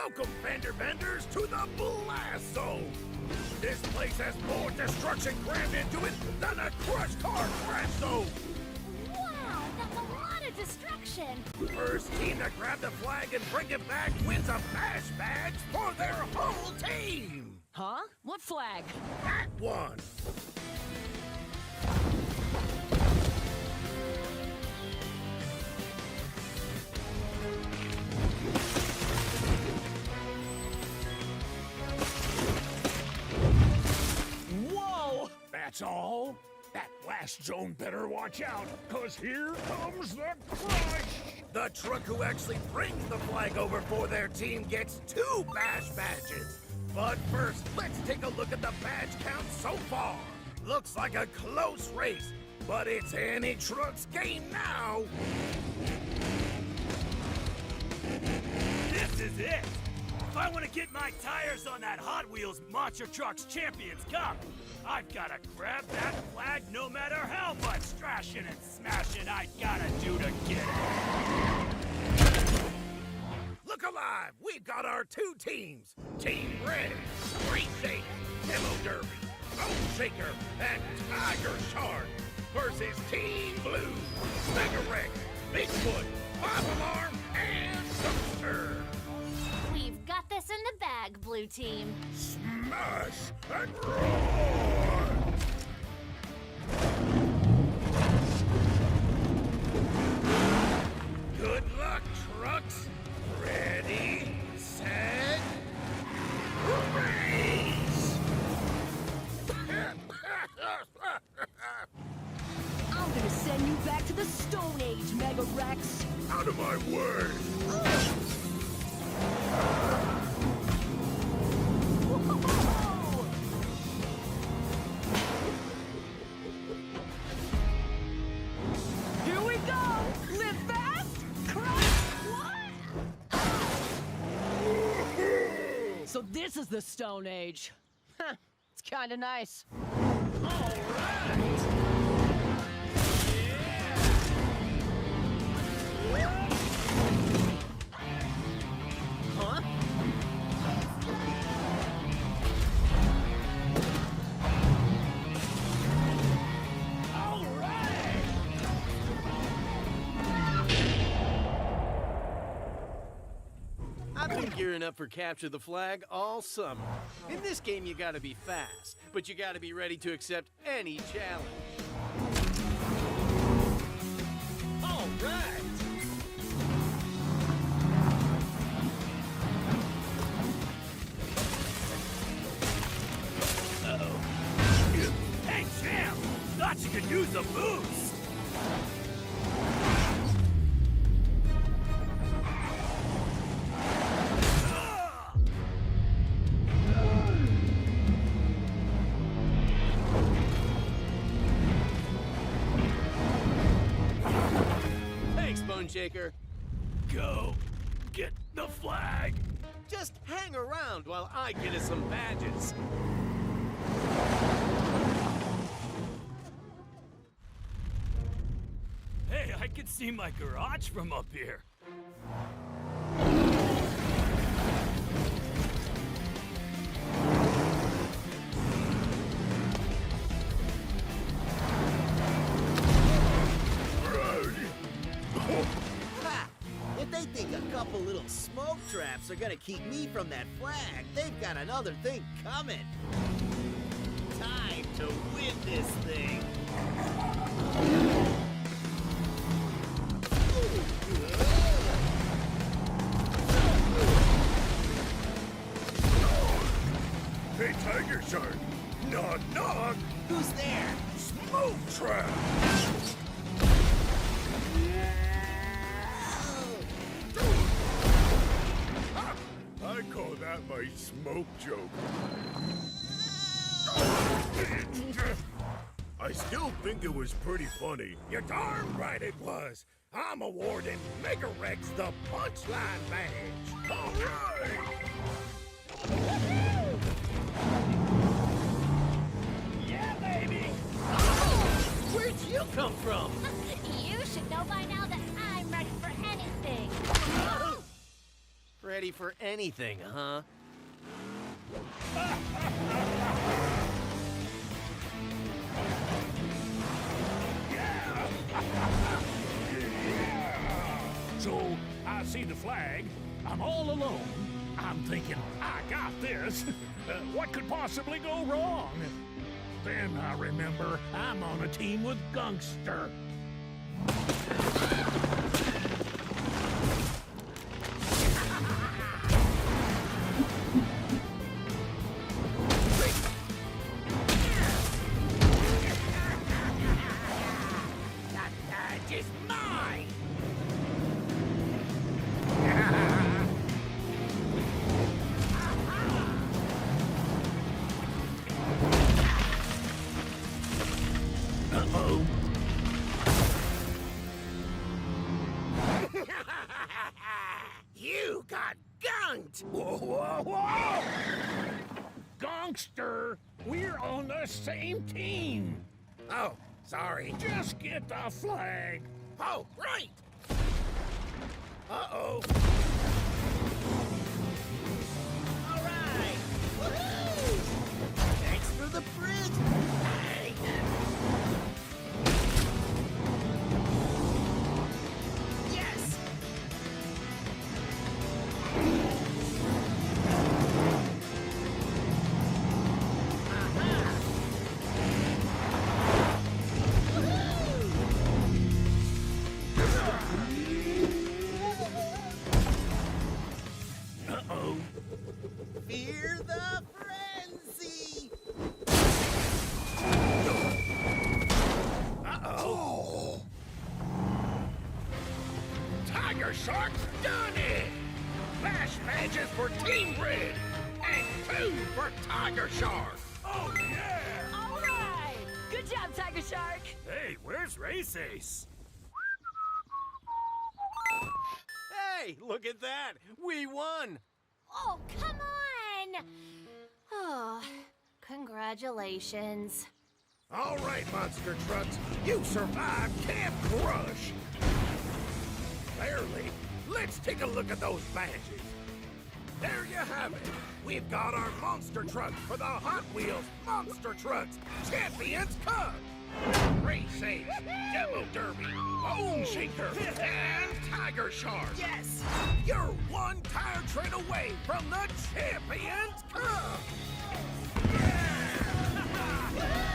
Welcome, fender benders, to the Blast Zone! This place has more destruction crammed into it than a crushed car crash zone! Wow, that's a lot of destruction! First team to grab the flag and bring it back wins a bash badge for their whole team! Huh? What flag? That one! Whoa! That's all? That blast zone better watch out, cause here comes the crush! The truck who actually brings the flag over for their team gets 2 bash badges. But first, let's take a look at the badge count so far. Looks like a close race, but it's any truck's game now. This is it! If I want to get my tires on that Hot Wheels Monster Trucks Champions Cup, I've got to grab that flag no matter how much thrashing and smashing I gotta do to get it. Look alive! We've got our 2 teams. Team Red, Street Shake, Demo Derby, Bone Shaker, and Tiger Shark versus Team Blue, Mega Rex, Bigfoot, Bob Alarm, and Toaster. We've got this in the bag, Blue Team. Smash and roar! Good luck, trucks. Ready, set, race! I'm gonna send you back to the Stone Age, Mega Rex! Out of my way! Whoa! Here we go! Live fast, crush! What? So this is the Stone Age. Huh, it's kinda nice. Huh? I've been gearing up for Capture the Flag all summer. In this game, you gotta be fast, but you gotta be ready to accept any challenge. All right! Hey, champ! Thought you could use a boost! Thanks, Bone Shaker. Go get the flag! Just hang around while I get us some badges. Hey, I can see my garage from up here. Ha! If they think a couple little smoke traps are gonna keep me from that flag, they've got another thing coming. Time to win this thing. Hey, Tiger Shark! Knock, knock! Who's there? Smoke trap! I call that my smoke joke. I still think it was pretty funny. You're darn right it was. I'm awarding Mega Rex the Punchline Badge. All right! Yeah, baby! Where'd you come from? You should know by now that I'm ready for anything. Ready ready for anything, huh? So, I see the flag. I'm all alone. I'm thinking, I got this. What could possibly go wrong? Then I remember I'm on a team with Gungster. That badge is mine! Uh-oh. You got gunked! Whoa, whoa, whoa! Gongster, we're on the same team. Oh, sorry. Just get the flag. Oh, right! Uh-oh. All right! Woohoo! Thanks for the bridge! Hey. Yes! Aha! Uh-oh. Fear the frenzy! Uh-oh. Tiger Shark's done it! Bash badges for Team Red, and 2 for Tiger Shark. Oh, yeah! All right! Good job, Tiger Shark! Hey, where's Race Ace? Hey, look at that! We won! Oh, come on! Oh, congratulations. All right, monster trucks, you survived Camp Crush. Barely. Let's take a look at those badges. There you have it. We've got our monster truck for the Hot Wheels Monster Trucks Champions Cup. Race Ace, Demo Derby, Bone Shaker, and Tiger Shark. Yes! You're one tire tread away from the Champions Cup. Yeah!